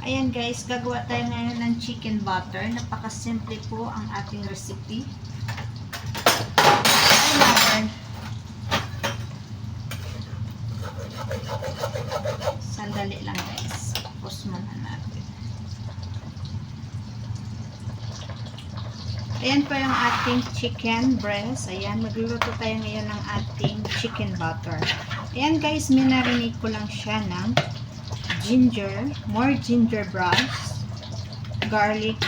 Ayan guys, gagawa tayo ngayon ng chicken butter. Napakasimple po ang ating recipe. Sandali lang guys. Pause muna natin. Ayan po yung ating chicken breast. Ayan, magluluto tayo ngayon ng ating chicken butter. Ayan guys, minarinate ko lang siya ng ginger, more ginger brush, garlic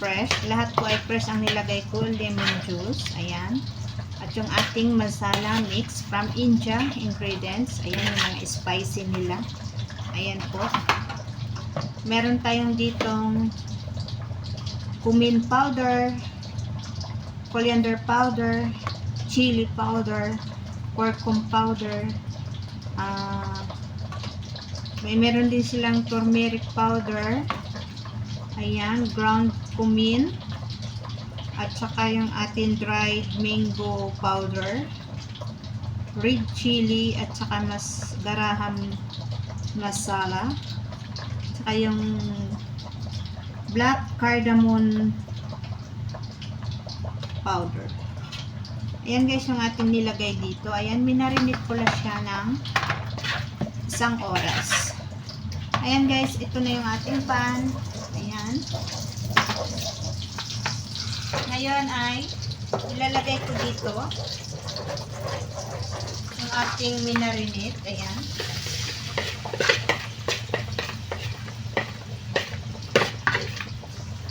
fresh. Lahat po ay fresh ang nilagay ko. Lemon juice. Ayan. At yung ating masala mix from India ingredients. Ayan yung mga spicy nila. Ayan po. Meron tayong ditong cumin powder, coriander powder, chili powder, curcum powder, meron din silang turmeric powder. Ayan, ground cumin. At saka yung ating dried mango powder. Red chili at saka garaham masala. At saka yung black cardamom powder. Ayan guys yung ating nilagay dito. Ayan, minarinate ko lang siya ng 1 oras. Ayan guys, ito na yung ating pan. Ayan. Ngayon ay ilalagay ko dito yung ating minarinate. Ayan.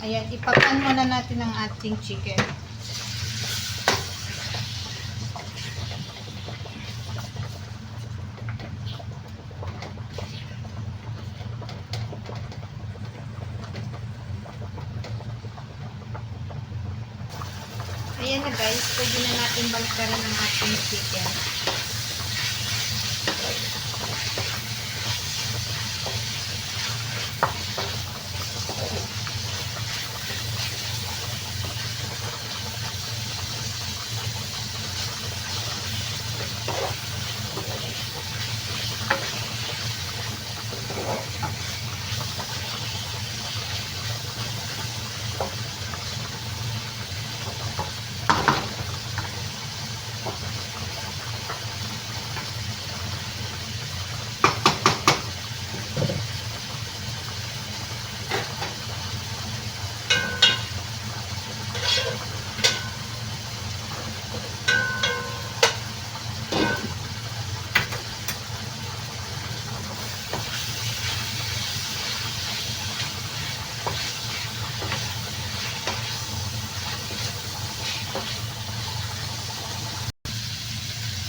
Ayan, ipapan muna natin ang ating chicken. Ayan na guys, pwede na natin baliktaran ang ating chicken.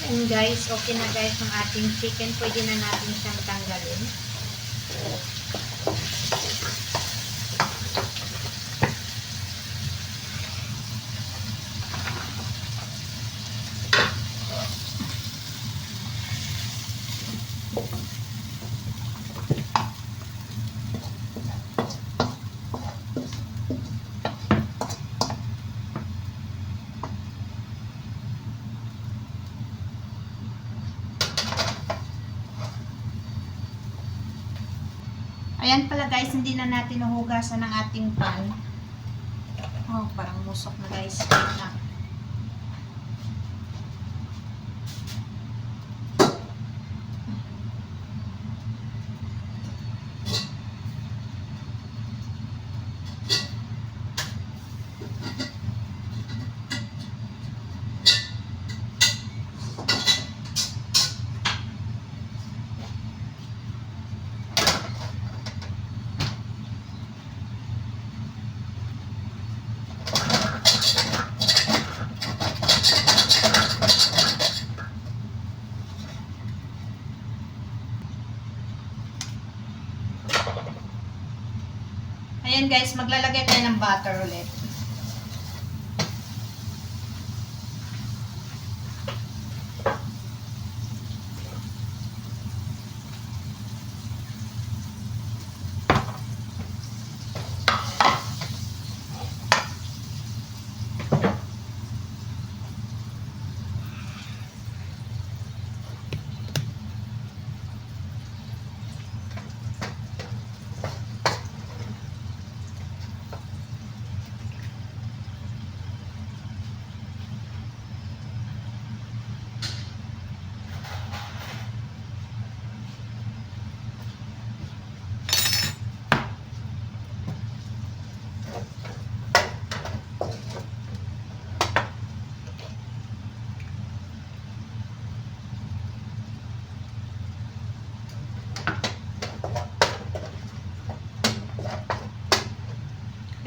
And guys, okay na guys ang ating chicken. Pwede na natin siyang tanggalin. Ayan pala guys, hindi na natin nahugasan ang ating pan. Oh, parang musok na guys. Wait na. Ayan guys, maglalagay tayo ng butter ulit.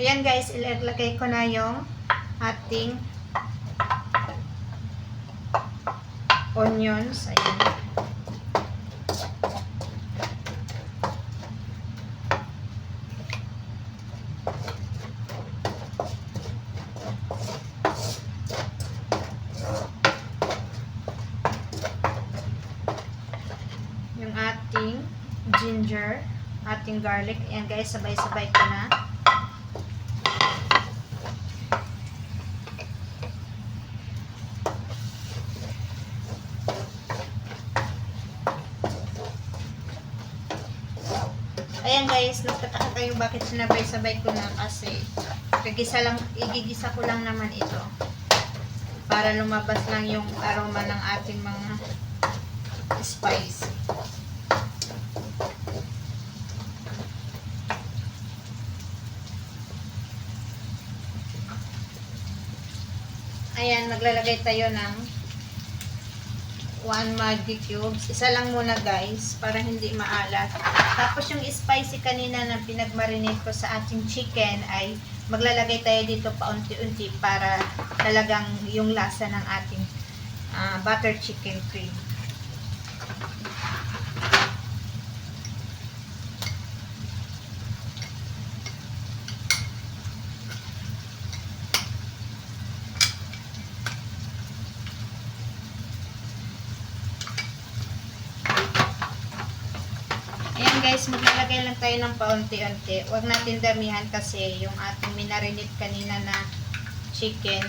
Ayan guys, ilalagay ko na yung ating onions. Ayan. Yung ating ginger, ating garlic. Ayan guys, sabay-sabay ko na. Ayan guys, nagtataka kayo bakit sinabay-sabay ko na kasi igigisa ko lang naman ito para lumabas lang yung aroma ng ating mga spice. Ayan, maglalagay tayo ng 1 Maggi cubes. Isa lang muna guys, para hindi maalat. Tapos yung spicy kanina na pinagmarinate ko sa ating chicken ay maglalagay tayo dito paunti-unti para talagang yung lasa ng ating butter chicken cream. Ayan guys, maglalagay lang tayo ng paunti-unti. Huwag natin damihan kasi yung ating minarinate kanina na chicken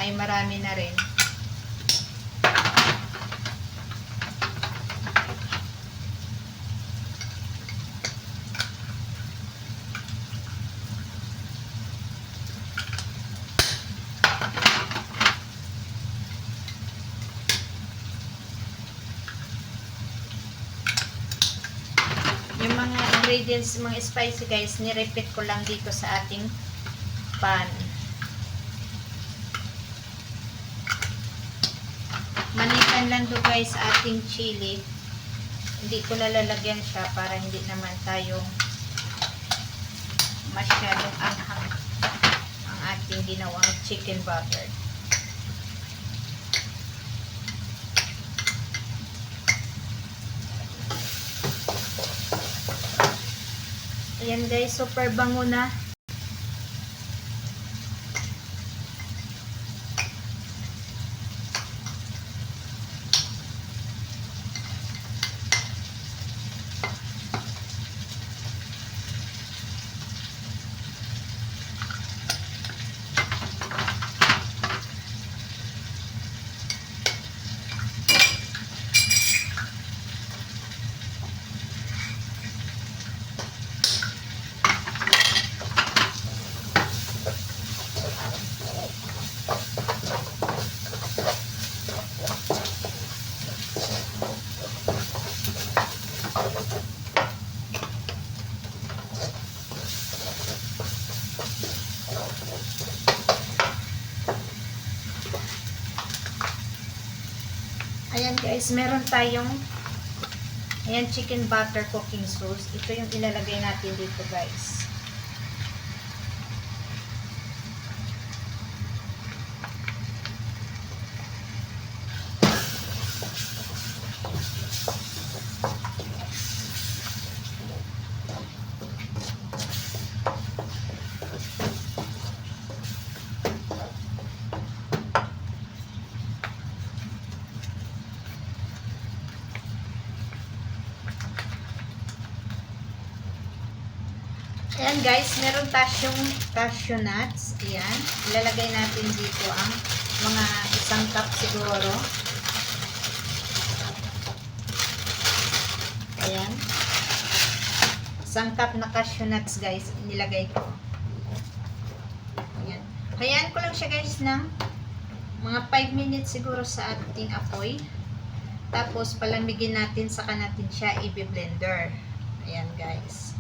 ay marami na rin. Yung mga ingredients, mga spicy guys, ni-repeat ko lang dito sa ating pan. Manikan lang to guys sa ating chili. Hindi ko lalagyan siya para hindi naman tayo masyadong anghang ang ating ginawang chicken butter. Ayan guys, super bango na. Ayan guys, meron tayong chicken butter cooking sauce. Ito yung ilalagay natin dito guys. Ayan guys, meron tayong cashew nuts. Ayan. Ilalagay natin dito ang mga 1 cup siguro. Ayan. 1 cup na cashew nuts guys, inilagay ko. Ayan. Hayaan ko lang siya guys ng mga 5 minutes siguro sa ating apoy. Tapos palamigin natin, saka natin siya i-blender. Ayan guys.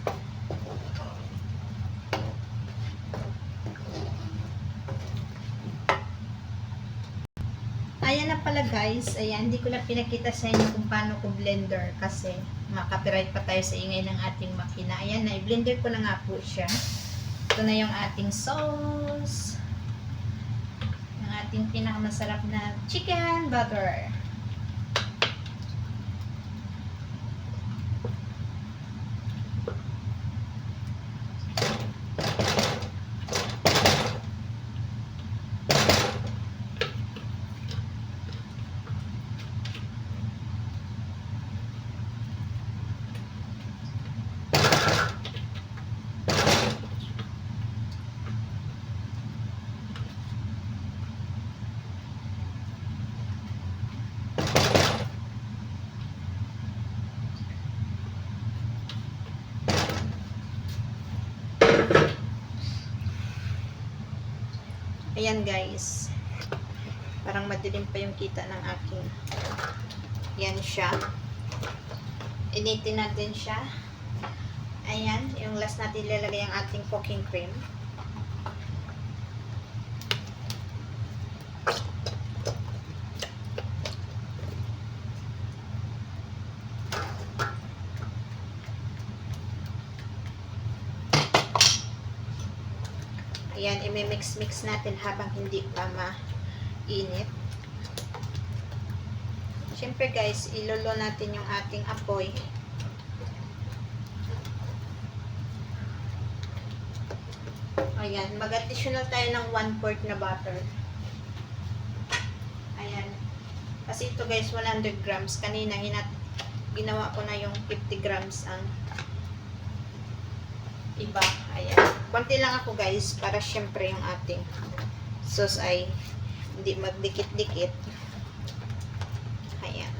Ayan na pala guys. Ayan, hindi ko lang pinakita sa inyo kung paano ko blender kasi makapiright pa tayo sa ingay ng ating makina. Ayan na, i-blender ko na nga po siya. Ito ito na yung ating sauce. Yung ating pinakamasarap na chicken butter. Ayan guys. Parang madilim pa yung kita ng aking. Yan siya. Initin natin siya. Ayan. Yung last natin ilalagay ang ating cooking cream. Ayan, i-mix-mix natin habang hindi pa mainit. Siyempre guys, ilolo natin yung ating apoy. Ayan, mag-additional tayo ng 1/4 na butter. Ayan. Kasi ito guys, 100 grams. Kanina, ginawa ko na yung 50 grams ang iba. Ayan. Konti lang ako guys para syempre yung ating sauce ay hindi magdikit-dikit. Ayan.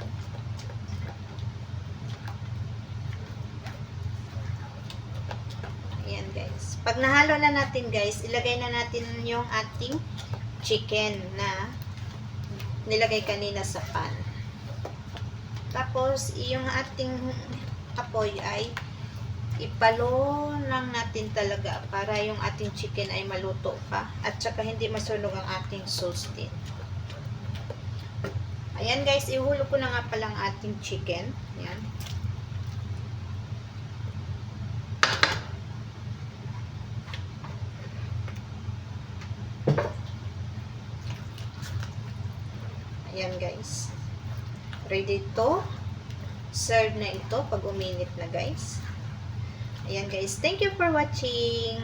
Ayan guys. Pag nahalo na natin guys, ilagay na natin yung ating chicken na nilagay kanina sa pan. Tapos, yung ating apoy ay ipalo lang natin talaga para yung ating chicken ay maluto pa at saka hindi masunog ang ating sauce din. Ayan guys, ihulog ko na nga palang ating chicken. Ayan. Ayan guys. Ready to serve na ito pag uminit na guys. Ayan guys, thank you for watching.